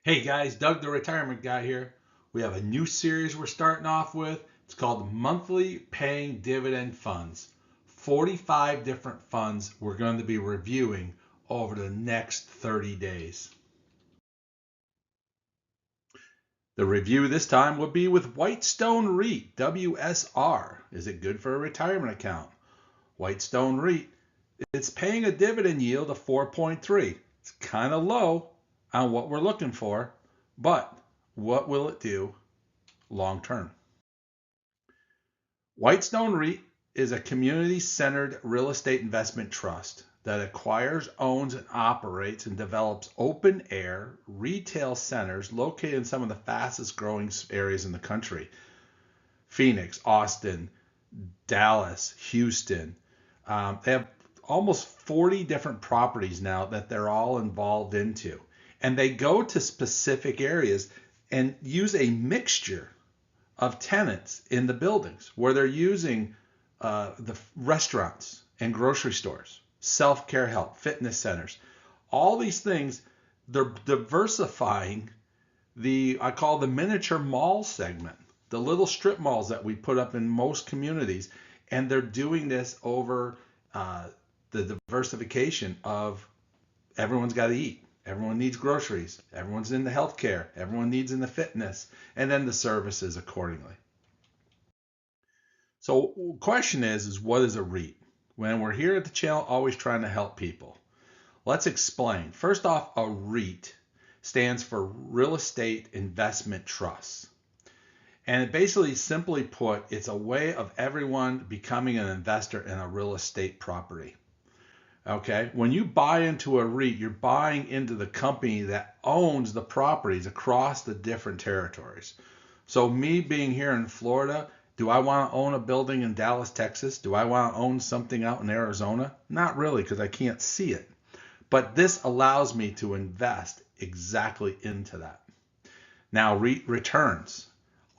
Hey guys, Doug the Retirement Guy here. We have a new series we're starting off with. It's called Monthly Paying Dividend Funds. 45 different funds we're going to be reviewing over the next 30 days. The review this time will be with Whitestone REIT, WSR. Is it good for a retirement account? Whitestone REIT, it's paying a dividend yield of 4.3. It's kind of low on what we're looking for, but what will it do long term? Whitestone REIT is a community-centered real estate investment trust that acquires, owns, and operates and develops open-air retail centers located in some of the fastest-growing areas in the country. Phoenix, Austin, Dallas, Houston. They have almost 40 different properties now that they're all involved into. And they go to specific areas and use a mixture of tenants in the buildings where they're using the restaurants and grocery stores, self-care help, fitness centers, all these things. They're diversifying I call the miniature mall segment, the little strip malls that we put up in most communities. And they're doing this over the diversification of everyone's got to eat. Everyone needs groceries. Everyone's in the healthcare. Everyone needs in the fitness, and then the services accordingly. So, question is what is a REIT? When we're here at the channel, always trying to help people. Let's explain. First off, a REIT stands for Real Estate Investment Trust. And it basically, simply put, it's a way of everyone becoming an investor in a real estate property. Okay, when you buy into a REIT, you're buying into the company that owns the properties across the different territories. So me being here in Florida, do I want to own a building in Dallas, Texas? Do I want to own something out in Arizona? Not really, because I can't see it. But this allows me to invest exactly into that. Now, REIT returns.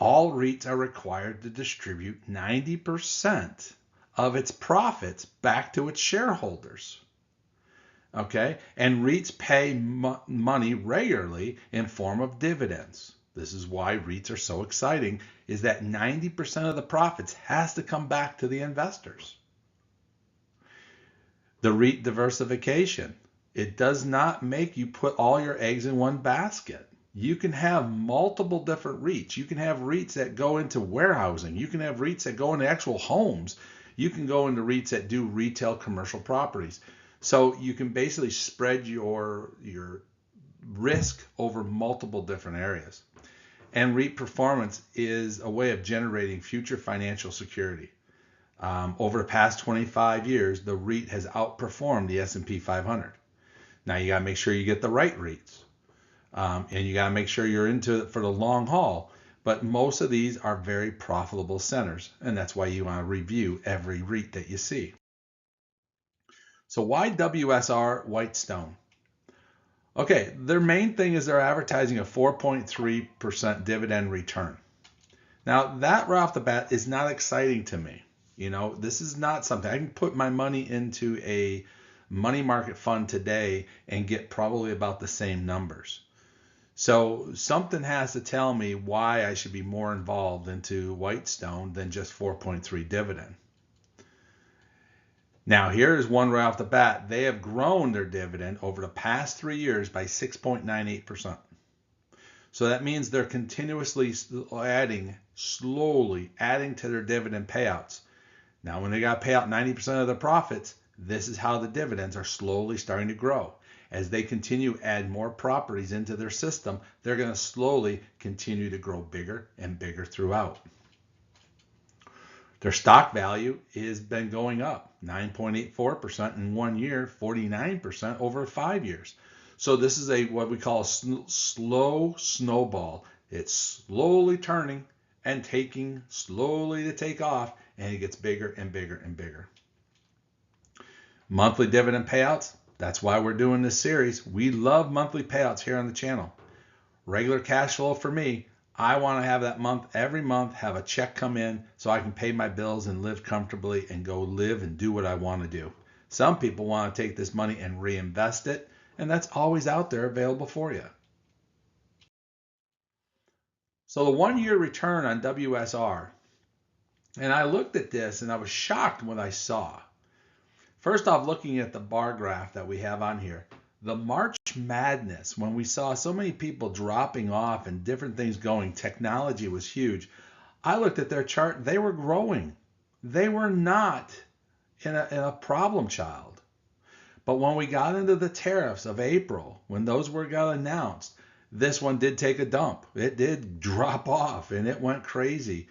All REITs are required to distribute 90% of its profits back to its shareholders. Okay, and REITs pay money regularly in form of dividends. This is why REITs are so exciting, is that 90% of the profits has to come back to the investors. The REIT diversification. It does not make you put all your eggs in one basket. You can have multiple different REITs. You can have REITs that go into warehousing. You can have REITs that go into actual homes. You can go into REITs that do retail commercial properties. So you can basically spread your risk over multiple different areas. And REIT performance is a way of generating future financial security. Over the past 25 years, the REIT has outperformed the S&P 500. Now you got to make sure you get the right REITs. And you got to make sure you're into it for the long haul. But most of these are very profitable centers. And that's why you want to review every REIT that you see. So why WSR Whitestone? Okay, their main thing is they're advertising a 4.3% dividend return. Now that right off the bat is not exciting to me. You know, this is not something I can put my money into a money market fund today and get probably about the same numbers. So something has to tell me why I should be more involved into Whitestone than just 4.3 dividend. Now, here is one right off the bat. They have grown their dividend over the past 3 years by 6.98%. So that means they're continuously slowly adding to their dividend payouts. Now, when they got to pay out 90% of their profits, this is how the dividends are slowly starting to grow. As they continue to add more properties into their system, they're going to slowly continue to grow bigger and bigger throughout. Their stock value has been going up 9.84% in 1 year, 49% over 5 years. So this is what we call a slow snowball. It's slowly turning and taking slowly to take off, and it gets bigger and bigger and bigger. Monthly dividend payouts. That's why we're doing this series. We love monthly payouts here on the channel. Regular cash flow for me. I want to have that every month, have a check come in so I can pay my bills and live comfortably and go live and do what I want to do. Some people want to take this money and reinvest it, and that's always out there available for you. So the 1-year return on WSR, and I looked at this and I was shocked when I saw. First off, looking at the bar graph that we have on here, the March madness, when we saw so many people dropping off and different things going, technology was huge. I looked at their chart, they were growing. They were not in a problem child. But when we got into the tariffs of April, when those got announced, this one did take a dump. It did drop off and it went crazy.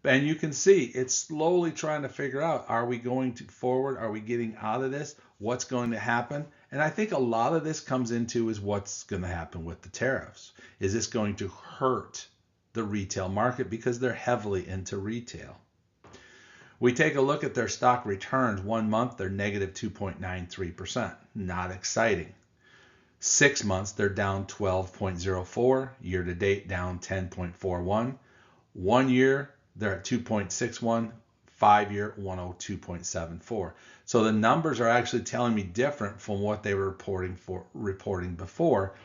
And you can see it's slowly trying to figure out, are we going forward? Are we getting out of this? What's going to happen? And I think a lot of this comes into is what's going to happen with the tariffs. Is this going to hurt the retail market because they're heavily into retail? We take a look at their stock returns. 1 month, they're negative 2.93%. Not exciting. 6 months, they're down 12.04. Year to date, down 10.41. 1 year, they're at 2.61. 5 year, 102.74. So the numbers are actually telling me different from what they were reporting before,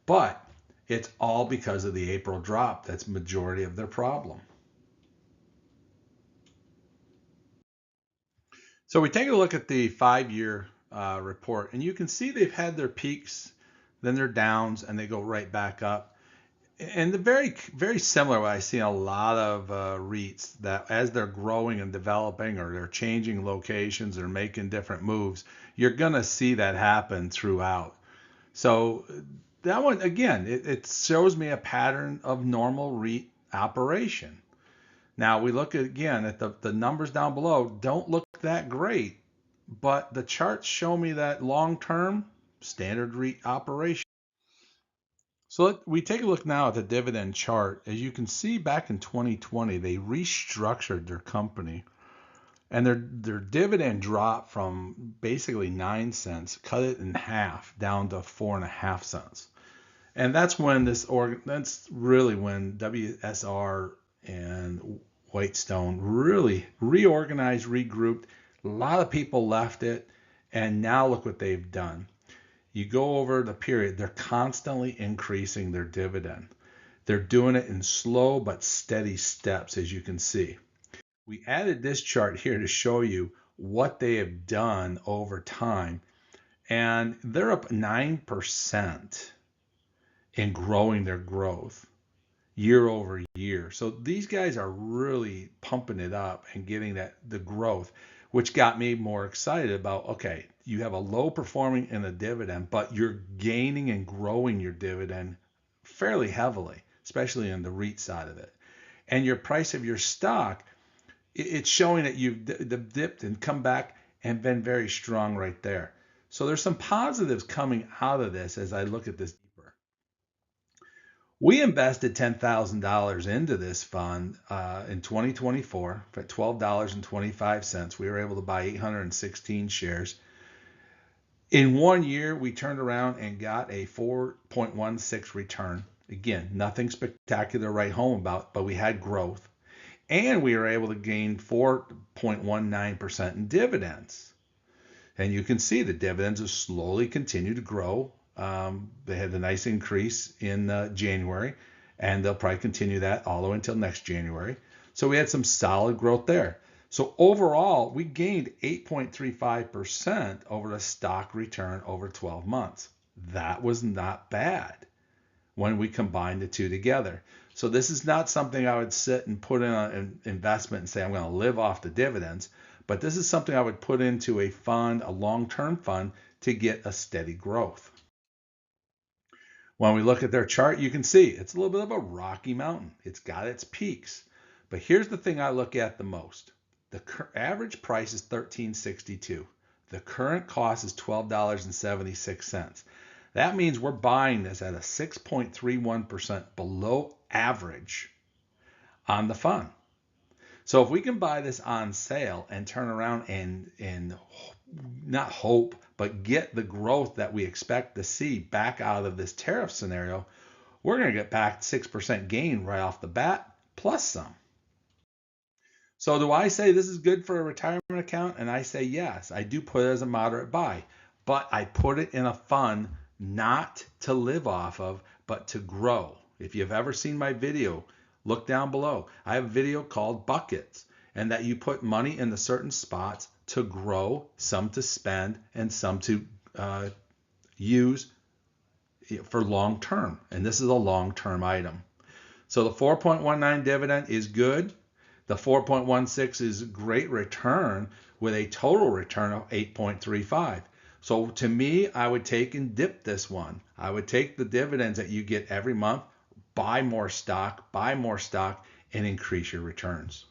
but it's all because of the April drop. That's majority of their problem. So we take a look at the 5-year report, and you can see they've had their peaks, then their downs, and they go right back up. And the very similar what I see in a lot of REITs, that as they're growing and developing, or they're changing locations or making different moves, you're going to see that happen throughout. So that one, again, it shows me a pattern of normal REIT operation. Now we look again at the numbers down below, don't look that great, but the charts show me that long-term standard REIT operation. So we take a look now at the dividend chart. As you can see, back in 2020, they restructured their company, and their dividend dropped from basically 9 cents, cut it in half down to 4.5 cents. And that's when that's really when WSR and Whitestone really reorganized, regrouped. A lot of people left it, and now look what they've done. You go over the period, they're constantly increasing their dividend. They're doing it in slow but steady steps, as you can see. We added this chart here to show you what they have done over time, and they're up 9% in growing their growth year over year. So these guys are really pumping it up and getting the growth, which got me more excited about, okay, you have a low performing in the dividend, but you're gaining and growing your dividend fairly heavily, especially in the REIT side of it. And your price of your stock, it's showing that you've dipped and come back and been very strong right there. So there's some positives coming out of this as I look at this deeper. We invested $10,000 into this fund in 2024 at $12.25. We were able to buy 816 shares. In 1 year, we turned around and got a 4.16 return. Again, nothing spectacular to write home about, but we had growth. And we were able to gain 4.19% in dividends. And you can see the dividends have slowly continued to grow. They had a nice increase in January, and they'll probably continue that all the way until next January. So we had some solid growth there. So overall, we gained 8.35% over the stock return over 12 months. That was not bad when we combined the two together. So this is not something I would sit and put in an investment and say, I'm going to live off the dividends. But this is something I would put into a fund, a long-term fund, to get a steady growth. When we look at their chart, you can see it's a little bit of a rocky mountain. It's got its peaks. But here's the thing I look at the most. The average price is $13.62. The current cost is $12.76. That means we're buying this at a 6.31% below average on the fund. So if we can buy this on sale and turn around and not hope, but get the growth that we expect to see back out of this tariff scenario, we're going to get back 6% gain right off the bat, plus some. So do I say this is good for a retirement account? And I say yes. I do put it as a moderate buy, but I put it in a fund not to live off of, but to grow. If you've ever seen my video Look down below. I have a video called buckets, and that you put money in the certain spots to grow, some to spend, and some to use for long term. And this is a long term item. So the 4.19 dividend is good. The 4.16 is a great return with a total return of 8.35. So to me, I would take and dip this one. I would take the dividends that you get every month, buy more stock, and increase your returns.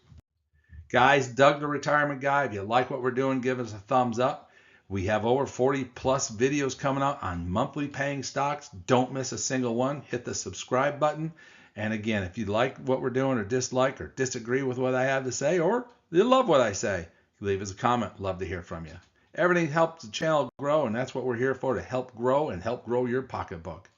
Guys, Doug the Retirement Guy, if you like what we're doing, give us a thumbs up. We have over 40 plus videos coming out on monthly paying stocks. Don't miss a single one. Hit the subscribe button. And again, if you like what we're doing or dislike or disagree with what I have to say, or you love what I say, leave us a comment. Love to hear from you. Everything helps the channel grow, and that's what we're here for, to help grow and help grow your pocketbook.